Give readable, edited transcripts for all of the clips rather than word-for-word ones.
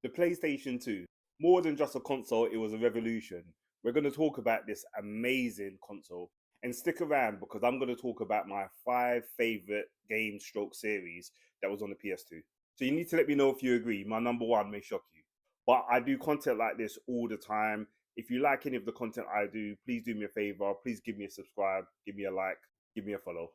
The PlayStation 2, more than just a console, it was a revolution. We're going to talk about this amazing console. And stick around because I'm going to talk about my 5 favorite game stroke series that was on the PS2. So you need to let me know if you agree. My number one may shock you. But I do content like this all the time. If you like any of the content I do, please do me a favor. Please give me a subscribe, give me a like, give me a follow.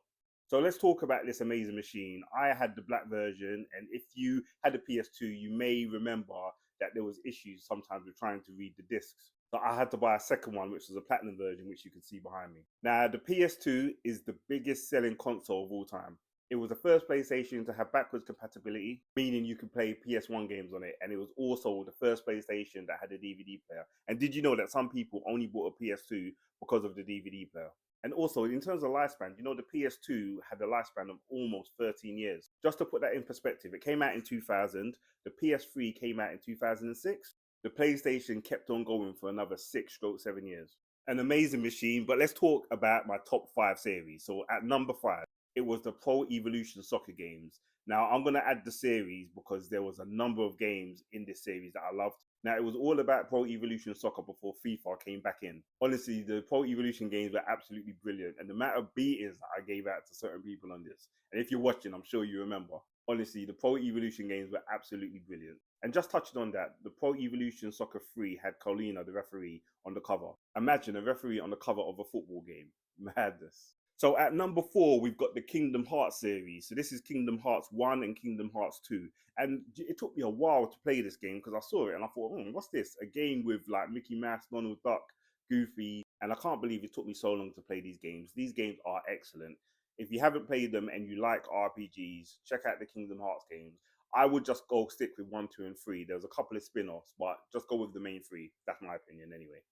So let's talk about this amazing machine. I had the black version, and if you had a PS2, you may remember that there was issues sometimes with trying to read the discs. So I had to buy a second one, which was a platinum version, which you can see behind me. Now, the PS2 is the biggest selling console of all time. It was the first PlayStation to have backwards compatibility, meaning you could play PS1 games on it. And it was also the first PlayStation that had a DVD player. And did you know that some people only bought a PS2 because of the DVD player? And also, in terms of lifespan, you know, the PS2 had a lifespan of almost 13 years. Just to put that in perspective, it came out in 2000, the PS3 came out in 2006, the PlayStation kept on going for another 6-7 years. An amazing machine, but let's talk about my top 5 series. So at number 5, it was the Pro Evolution Soccer games. Now, I'm going to add the series because there was a number of games in this series that I loved. Now, it was all about Pro Evolution Soccer before FIFA came back in. Honestly, the Pro Evolution games were absolutely brilliant. And the amount of beatings that I gave out to certain people on this. And if you're watching, I'm sure you remember. Honestly, the Pro Evolution games were absolutely brilliant. And just touching on that, the Pro Evolution Soccer 3 had Colina, the referee, on the cover. Imagine a referee on the cover of a football game. Madness. So at number 4, we've got the Kingdom Hearts series. So this is Kingdom Hearts 1 and Kingdom Hearts 2. And it took me a while to play this game because I saw it and I thought, what's this? A game with like Mickey Mouse, Donald Duck, Goofy. And I can't believe it took me so long to play these games. These games are excellent. If you haven't played them and you like RPGs, check out the Kingdom Hearts games. I would just go stick with 1, 2, and 3. There's a couple of spin-offs, but just go with the main 3. That's my opinion anyway.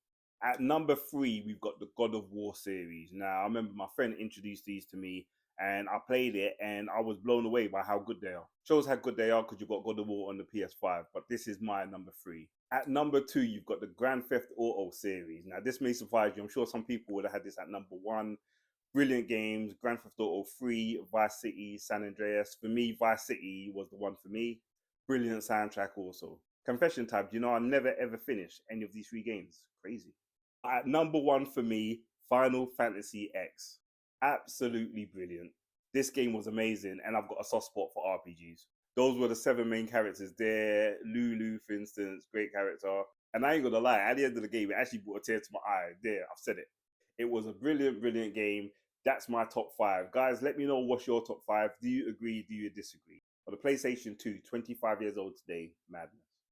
At number 3, we've got the God of War series. Now, I remember my friend introduced these to me and I played it and I was blown away by how good they are. Shows how good they are because you've got God of War on the PS5, but this is my number 3. At number 2, you've got the Grand Theft Auto series. Now, this may surprise you. I'm sure some people would have had this at number 1. Brilliant games, Grand Theft Auto 3, Vice City, San Andreas. For me, Vice City was the one for me. Brilliant soundtrack also. Confession time, you know, I never ever finished any of these 3 games. Crazy. At number 1 for me, Final Fantasy X. Absolutely brilliant. This game was amazing, and I've got a soft spot for RPGs. Those were the 7 main characters there. Lulu, for instance, great character. And I ain't gonna lie, at the end of the game, it actually brought a tear to my eye. There, I've said it. It was a brilliant, brilliant game. That's my top 5. Guys, let me know what's your top 5. Do you agree? Do you disagree? For the PlayStation 2, 25 years old today, madness.